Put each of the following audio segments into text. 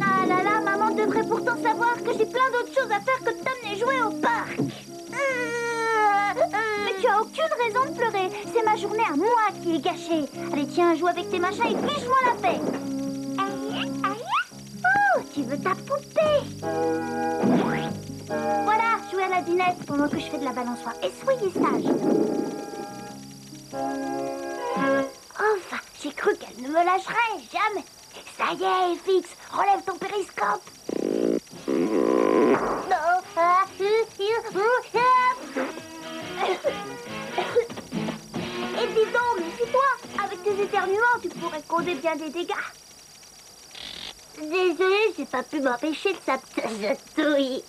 Ah là là, maman devrait pourtant savoir que j'ai plein d'autres choses à faire que d'amener jouer au parc. Mais tu as aucune raison de pleurer. C'est ma journée à moi qui est gâchée. Allez, tiens, joue avec tes machins et fiche-moi la paix. Oh, tu veux ta poupée? Voilà, jouez à la dinette pendant que je fais de la balançoire. Et soyez sage. Enfin, j'ai cru qu'elle ne me lâcherait jamais. Ça y est, FX, relève ton périscope. Et dis donc, méfie-toi. Avec tes éternuements, tu pourrais causer bien des dégâts. Désolée, j'ai pas pu m'empêcher de sa petite touille.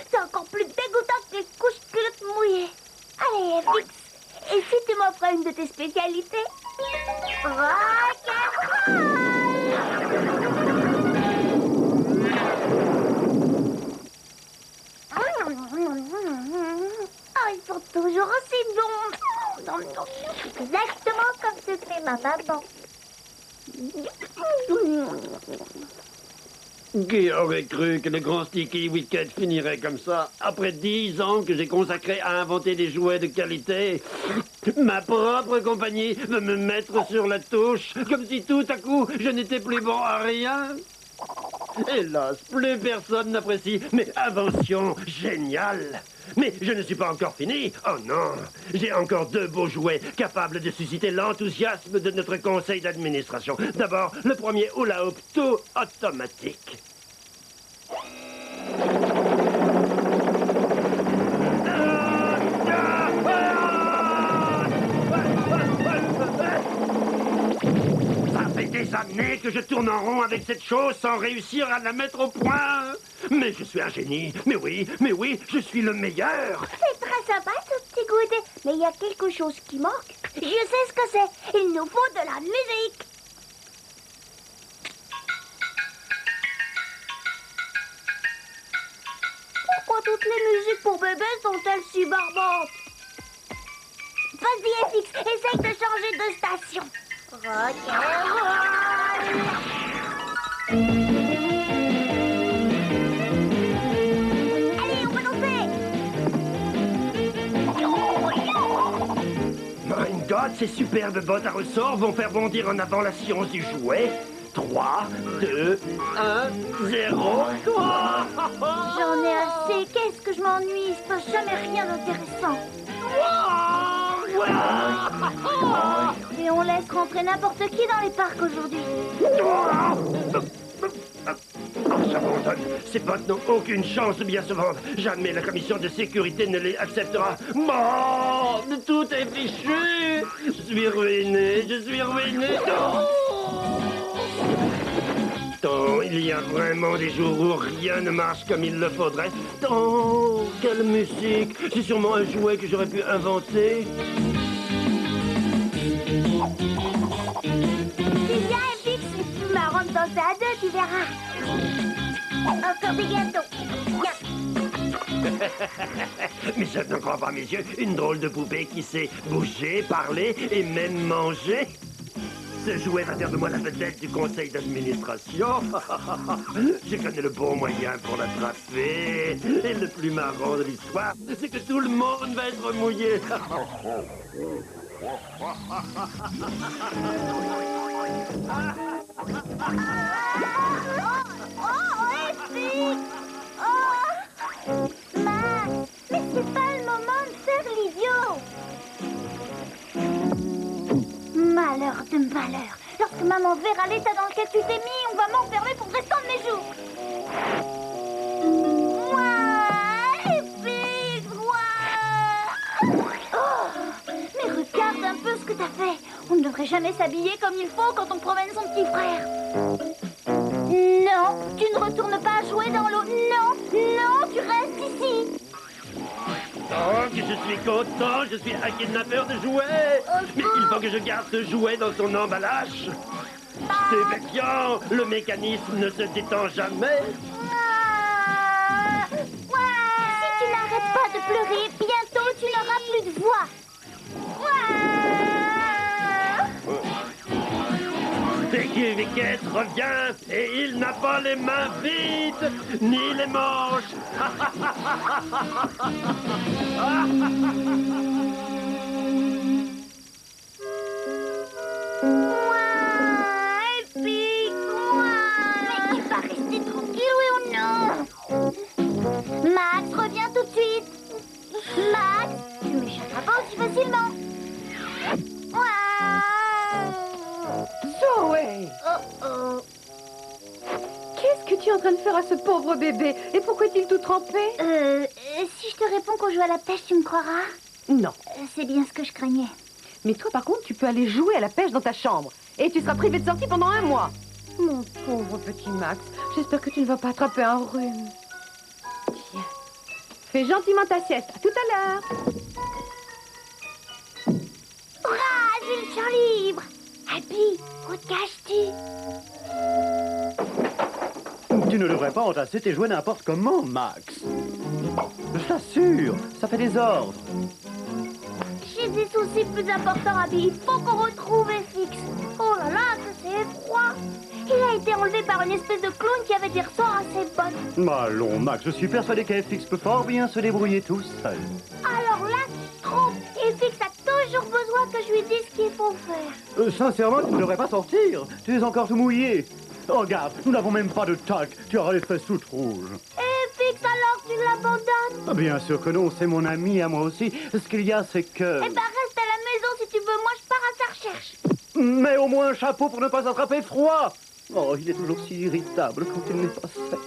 C'est encore plus dégoûtant que les couches culottes mouillées. Allez, FX, et si tu m'offrais une de tes spécialités? Oh, ils sont toujours aussi bons. Exactement comme ce que fait ma maman. Qui aurait cru que le grand Sticky Wicket finirait comme ça? Après 10 ans que j'ai consacré à inventer des jouets de qualité, ma propre compagnie veut me mettre sur la touche, comme si tout à coup je n'étais plus bon à rien. Hélas, plus personne n'apprécie mes inventions géniales. Mais je ne suis pas encore fini. Oh non, j'ai encore 2 beaux jouets capables de susciter l'enthousiasme de notre conseil d'administration. D'abord, le premier hula hoop tout automatique. Ça fait des années que je tourne en rond avec cette chose sans réussir à la mettre au point. Mais je suis un génie. Mais oui, je suis le meilleur. C'est très sympa ce petit goûter. Mais il y a quelque chose qui manque. Je sais ce que c'est. Il nous faut de la musique. Pourquoi toutes les musiques pour bébés sont-elles si barbantes? Vas-y, FX, essaye de changer de station. Allez, on va danser. My God, ces superbes bottes à ressort vont faire bondir en avant la science du jouet. 3, 2, 1, 0. J'en ai assez. Qu'est-ce que je m'ennuie. Il se passe jamais rien d'intéressant. Et on laisse rentrer n'importe qui dans les parcs aujourd'hui. J'abandonne. Ces bottes n'ont aucune chance de bien se vendre. Jamais la commission de sécurité ne les acceptera. Bon, tout est fichu. Je suis ruiné. Tant, il y a vraiment des jours où rien ne marche comme il le faudrait. Tant, quelle musique. C'est sûrement un jouet que j'aurais pu inventer. C'est bien, FX. C'est plus marrant de danser à 2, tu verras. Encore des gâteaux. Mais je ne crois pas, mes yeux. Une drôle de poupée qui sait bouger, parler et même manger. Ce jouet va faire de moi la vedette du conseil d'administration. Je connais le bon moyen pour l'attraper. Et le plus marrant de l'histoire, c'est que tout le monde va être mouillé. FX. Max, mais c'est pas le moment de faire l'idiot. Malheur de malheur. Lorsque maman verra l'état dans lequel tu t'es mis, on va m'enfermer pour le restant de mes jours. FX, oh, mais regarde un peu ce que t'as fait. On ne devrait jamais s'habiller comme il faut quand on promène son petit frère. Non, tu ne retournes pas jouer dans l'eau. Non, tu restes ici. Oh, que je suis content, je suis un kidnappeur de jouets. Mais il faut que je garde ce jouet dans son emballage. Stupéfiant, le mécanisme ne se détend jamais. revient et il n'a pas les mains vides, ni les manches. Mais tu vas rester tranquille, oui ou non? Max, reviens tout de suite. Max, tu m'échapperas pas aussi facilement. Zoé! Oh oh. Qu'est-ce que tu es en train de faire à ce pauvre bébé? Et pourquoi est-il tout trempé? Si je te réponds qu'on joue à la pêche, tu me croiras? Non. C'est bien ce que je craignais. Mais toi, par contre, tu peux aller jouer à la pêche dans ta chambre. Et tu seras privé de sortie pendant 1 mois. Mon pauvre petit Max, j'espère que tu ne vas pas attraper un rhume. Tiens. Fais gentiment ta sieste. À tout à l'heure. Hurrah, j'ai le champ libre. Abby, où te caches-tu? Tu ne devrais pas entasser tes jouets n'importe comment, Max. Je t'assure, ça fait des ordres. J'ai des soucis plus importants, Abby. Il faut qu'on retrouve FX. Oh là là, que c'est effroi. Il a été enlevé par une espèce de clown qui avait des ressorts à ses bottes. Allons, Max, je suis persuadé qu'FX peut fort bien se débrouiller tout seul. Alors là, tu te trompes. FX a toujours besoin que je lui dise ce qu'il faut faire. Sincèrement, tu ne devrais pas sortir. Tu es encore tout mouillé. Regarde, nous n'avons même pas de talc. Tu auras les fesses toutes rouges. FX, alors tu l'abandonnes? Bien sûr que non, c'est mon ami à moi aussi. Ce qu'il y a, c'est que... Eh ben, reste à la maison si tu veux. Moi, je pars à sa recherche. Mais au moins un chapeau pour ne pas attraper froid. Oh, il est toujours si irritable quand il n'est pas sec.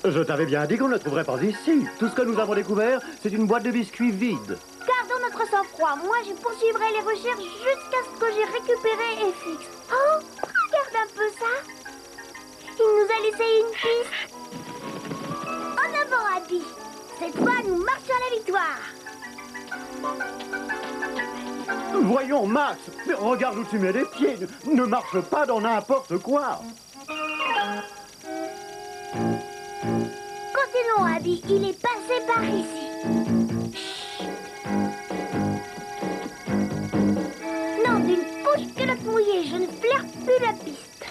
Je t'avais bien dit qu'on ne le trouverait pas ici. Tout ce que nous avons découvert, c'est une boîte de biscuits vide. Gardons notre sang-froid. Moi, je poursuivrai les recherches jusqu'à ce que j'ai récupéré FX. Oh, regarde un peu ça. Il nous a laissé une piste. En avant, Abby. Cette fois, nous marchons à la victoire. Voyons, Max, mais regarde où tu mets les pieds. Ne marche pas dans n'importe quoi. Continuons, Abby. Il est passé par ici. Chut. Non, d'une couche culotte mouillée. Je ne flaire plus la piste.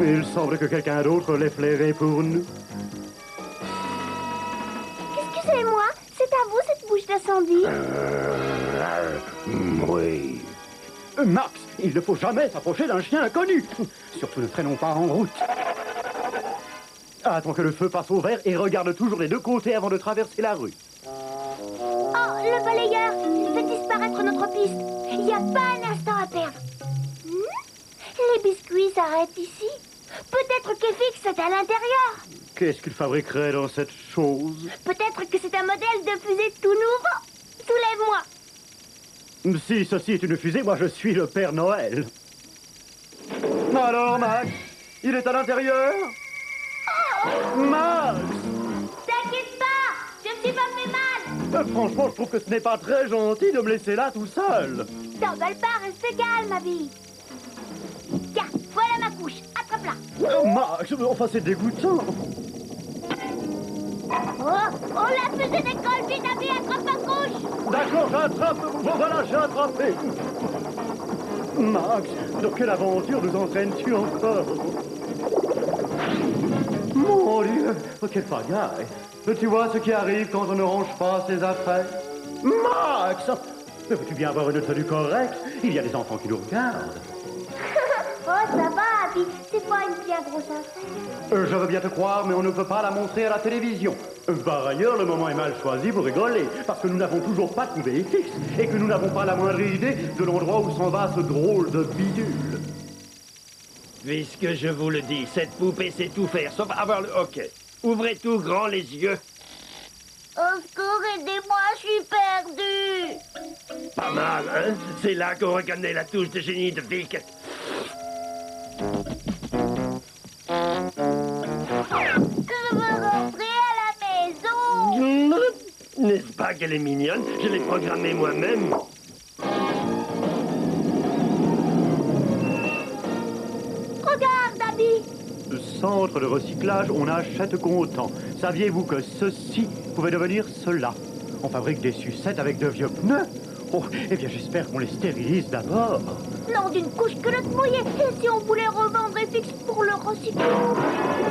Il semble que quelqu'un d'autre l'ait flairé pour nous. Excusez-moi, c'est à vous cette bouche d'incendie? Oui. Max, il ne faut jamais s'approcher d'un chien inconnu. Surtout ne traînons pas en route. Attends que le feu passe au vert et regarde toujours les deux côtés avant de traverser la rue. Oh, le balayeur! Fait disparaître notre piste. Il n'y a pas un instant à perdre. Les biscuits s'arrêtent ici. Peut-être qu'FX est à l'intérieur. Qu'est-ce qu'il fabriquerait dans cette chose? Peut-être que c'est un modèle de fusée tout nouveau. Soulève-moi. Si ceci est une fusée, moi je suis le Père Noël. Alors, Max, il est à l'intérieur? Max! T'inquiète pas, je me suis pas fait mal. Franchement, je trouve que ce n'est pas très gentil de me laisser là tout seul. T'emballe pas, reste calme, Abby. Tiens, voilà ma couche. Attrape-la. Max, enfin c'est dégoûtant. Oh, la fusée décolle. Vite, Abby, attrape ma couche. D'accord, j'attrape. Voilà, j'ai attrapé. Max, dans quelle aventure nous entraînes-tu encore? Mon Dieu, quelle pagaille. Tu vois ce qui arrive quand on ne range pas ses affaires? Max! Veux-tu bien avoir une tenue correcte? Il y a des enfants qui nous regardent. Oh, ça va, Abby. C'est pas une bien grosse affaire. Je veux bien te croire, mais on ne peut pas la montrer à la télévision. Par ailleurs, le moment est mal choisi pour rigoler, parce que nous n'avons toujours pas trouvé FX, et que nous n'avons pas la moindre idée de l'endroit où s'en va ce drôle de bidule. Puisque je vous le dis, cette poupée sait tout faire, sauf avoir le hockey. Ouvrez tout grand les yeux. Au secours, aidez-moi, je suis perdue. Pas mal, hein? C'est là qu'on reconnaît la touche de génie de Vic. Je veux rentrer à la maison. N'est-ce pas qu'elle est mignonne? Je l'ai programmée moi-même. Regarde, Abby. Centre de recyclage, on achète comptant. Saviez-vous que ceci pouvait devenir cela? On fabrique des sucettes avec de vieux pneus. Oh, eh bien, j'espère qu'on les stérilise d'abord. Non, d'une couche culotte mouillée. Et si on voulait revendre FX pour le recycler?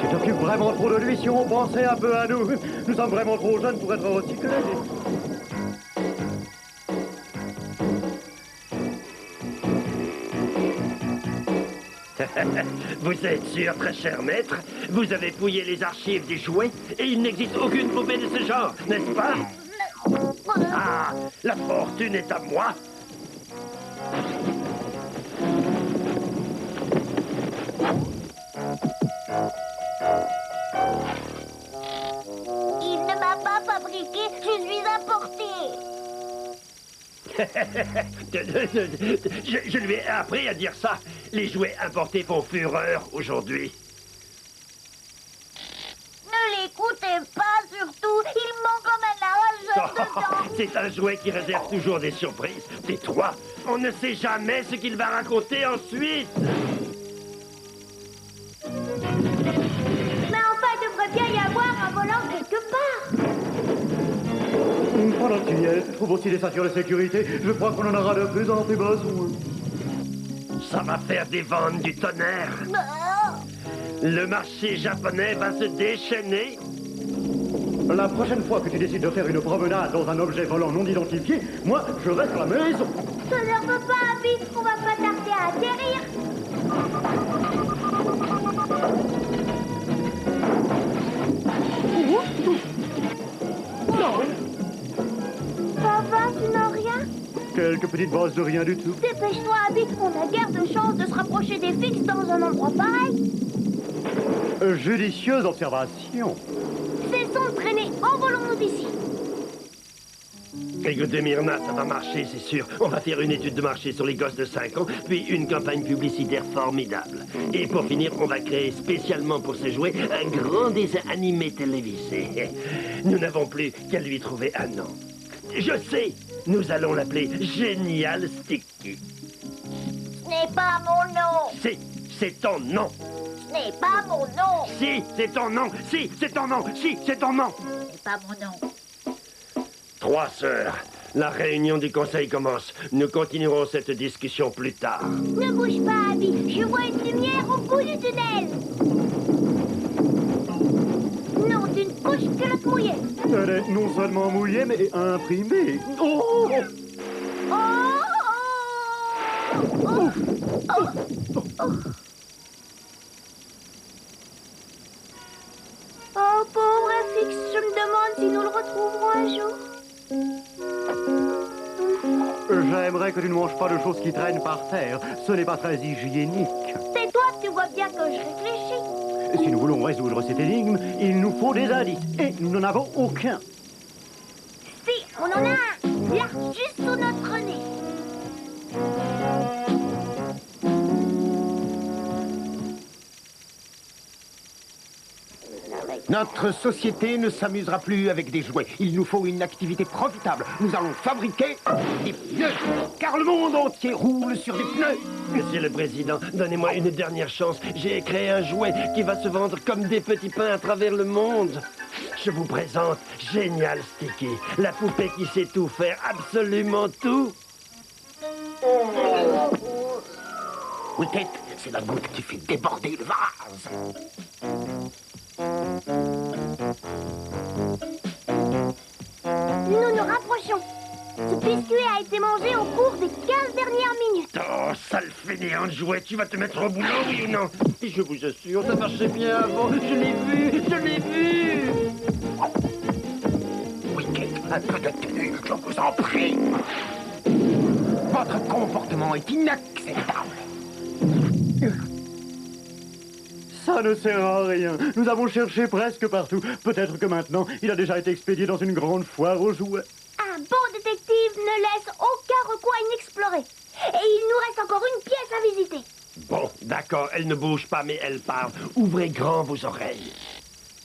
Tu t'occupes vraiment trop de lui si on pensait un peu à nous. Nous sommes vraiment trop jeunes pour être recyclés. Vous êtes sûr, très cher maître? Vous avez fouillé les archives des jouets et il n'existe aucune poupée de ce genre, n'est-ce pas? Ah, la fortune est à moi. Il ne m'a pas fabriqué, je suis importé. Je lui ai appris à dire ça. Les jouets importés font fureur aujourd'hui. Ne l'écoutez pas, surtout. Il manque comme un arracheur dedans. C'est un jouet qui réserve toujours des surprises. Tais-toi, on ne sait jamais ce qu'il va raconter ensuite. Mais enfin, il devrait bien y avoir un volant quelque part. Pendant que tu y es, trouve aussi des ceintures de sécurité. Je crois qu'on en aura de plus en plus besoin. Ça va faire des ventes du tonnerre. Oh. Le marché japonais va se déchaîner. La prochaine fois que tu décides de faire une promenade dans un objet volant non identifié, moi, je reste à la maison. Ça ne veut pas, Abby. On va pas tarder à atterrir. Ça va, tu n'as rien? Quelques petites bases de rien du tout. Dépêche-toi, Abby. On a guère de chance de se rapprocher des fixes dans un endroit pareil. Judicieuse observation. Cessons de traîner. Envolons-nous d'ici. Écoutez, Myrna, ça va marcher, c'est sûr. On va faire une étude de marché sur les gosses de 5 ans, puis une campagne publicitaire formidable. Et pour finir, on va créer spécialement pour ce jouet un grand dessin animé télévisé. Nous n'avons plus qu'à lui trouver un nom. Je sais, nous allons l'appeler Génial Sticky. Ce n'est pas mon nom. C'est ton nom. Ce n'est pas mon nom. Si, c'est ton nom. Si, c'est ton nom. Si, c'est ton nom. Ce n'est pas mon nom. 3 sœurs, la réunion du conseil commence. Nous continuerons cette discussion plus tard. Ne bouge pas, Abby. Je vois une lumière au bout du tunnel. Non, d'une couche culotte mouillée. Elle est non seulement mouillée, mais imprimée. Oh! Oh, oh, oh, oh, oh. Oh, pauvre FX, je me demande si nous le retrouverons un jour. J'aimerais que tu ne manges pas de choses qui traînent par terre. Ce n'est pas très hygiénique. C'est toi que tu vois bien que je réfléchis. Si nous voulons résoudre cette énigme, il nous faut des indices. Et nous n'en avons aucun. Si, on en a un. Là, juste sous notre nez. Notre société ne s'amusera plus avec des jouets. Il nous faut une activité profitable. Nous allons fabriquer des pneus, car le monde entier roule sur des pneus. Monsieur le Président, donnez-moi une dernière chance. J'ai créé un jouet qui va se vendre comme des petits pains à travers le monde. Je vous présente Génial Sticky, la poupée qui sait tout faire, absolument tout. Wicket, c'est la goutte qui fait déborder le vase. Nous nous rapprochons. Ce biscuit a été mangé au cours des 15 dernières minutes. Oh, sale fainéant de jouet, tu vas te mettre au boulot, oui ou non? Et je vous assure, ça marchait bien avant. Je l'ai vu, je l'ai vu. Wicket, un peu de tenue, je vous en prie. Votre comportement est inacceptable. Ça ne sert à rien. Nous avons cherché presque partout. Peut-être que maintenant, il a déjà été expédié dans une grande foire aux jouets. Un bon détective ne laisse aucun recoin inexploré. Et il nous reste encore une pièce à visiter. Bon, d'accord, elle ne bouge pas, mais elle parle. Ouvrez grand vos oreilles.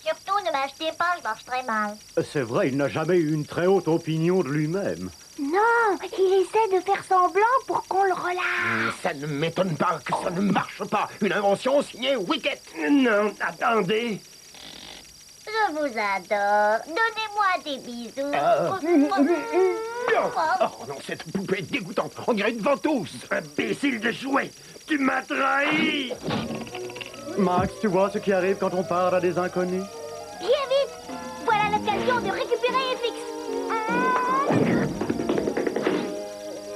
Surtout, ne m'achetez pas, je marche très mal. C'est vrai, il n'a jamais eu une très haute opinion de lui-même. Non, il essaie de faire semblant pour qu'on le relâche. Ça ne m'étonne pas que ça ne marche pas. Une invention signée Wicket. Non, attendez. Je vous adore. Donnez-moi des bisous. Oh non, cette poupée est dégoûtante. On dirait une ventouse. Imbécile de jouet, tu m'as trahi. Max, tu vois ce qui arrive quand on parle à des inconnus? Viens vite. Voilà l'occasion de récupérer FX.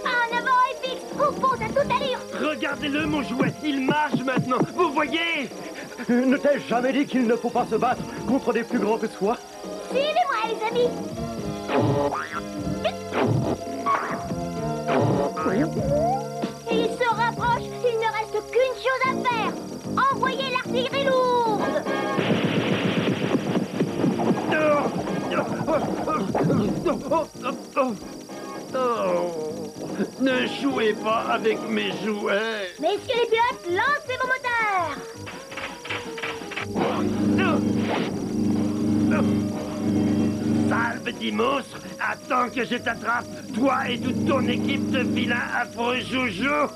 En avant, FX. On fonce à toute allure. Regardez-le, mon jouet, il marche maintenant. Vous voyez? Ne t'ai-je jamais dit qu'il ne faut pas se battre contre des plus grands que soi? Suivez-moi, les amis. Il se rapproche. Il ne reste qu'une chose à faire. Envoyez l'artillerie lourde. Ne jouez pas avec mes jouets. Messieurs les pilotes, lancez vos moteurs. Sale petit monstre, attends que je t'attrape, toi et toute ton équipe de vilains affreux joujoux.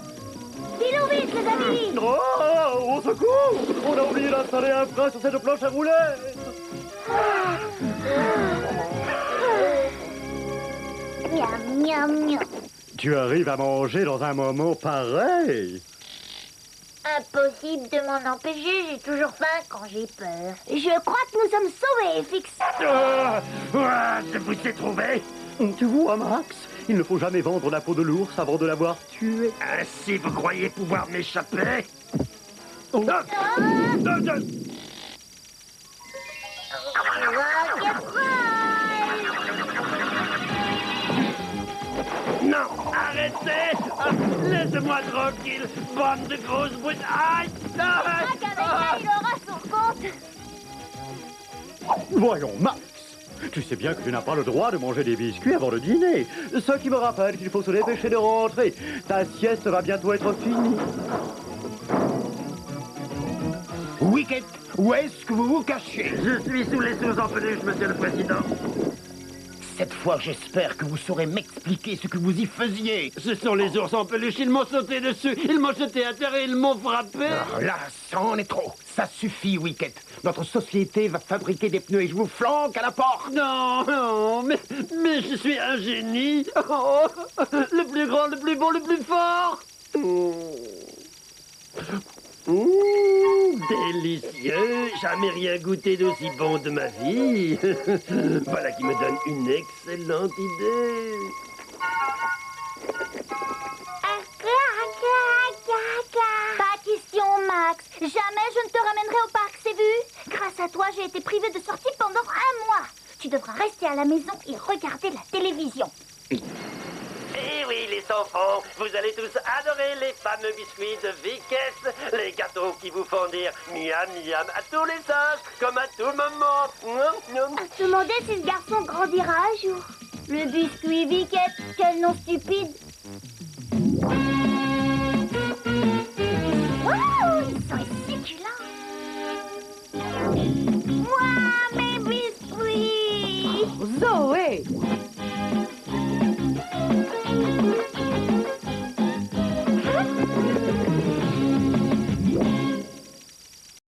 Filou vite, les amis. Oh, au secours! On a oublié d'installer un frein sur cette planche à rouler! Miam, miam, miam. Tu arrives à manger dans un moment pareil? Impossible de m'en empêcher, j'ai toujours faim quand j'ai peur. Je crois que nous sommes sauvés, FX. Je vous ai trouvé. Tu vois, Max, il ne faut jamais vendre la peau de l'ours avant de l'avoir tué. Ainsi, vous croyez pouvoir m'échapper? Non, arrêtez! Laissez-moi tranquille, bande de grosses brutes! Aïe! Qu'avec ça, il aura son compte. Voyons, Max, tu sais bien que tu n'as pas le droit de manger des biscuits avant le dîner. Ce qui me rappelle qu'il faut se dépêcher de rentrer. Ta sieste va bientôt être finie. Wicket, où est-ce que vous vous cachez? Je suis sous les ours en peluche, monsieur le président. Cette fois, j'espère que vous saurez m'expliquer ce que vous y faisiez. Ce sont les ours en peluche, ils m'ont sauté dessus, ils m'ont jeté à terre et ils m'ont frappé. Ah, là, ça en est trop. Ça suffit, Wicket. Notre société va fabriquer des pneus et je vous flanque à la porte. Non, non, mais je suis un génie. Oh, le plus grand, le plus beau, le plus fort. Délicieux, jamais rien goûté d'aussi bon de ma vie. Voilà qui me donne une excellente idée. Pas question, Max. Jamais je ne te ramènerai au parc, c'est vu? Grâce à toi, j'ai été privée de sortie pendant un mois. Tu devras rester à la maison et regarder la télévision. Eh oui, les enfants, vous allez tous adorer les fameux biscuits de Vickers, les gâteaux qui vous font dire miam miam à tous les âges, comme à tout moment. À se demander si ce garçon grandira un jour. Le biscuit Vickers, quel nom stupide.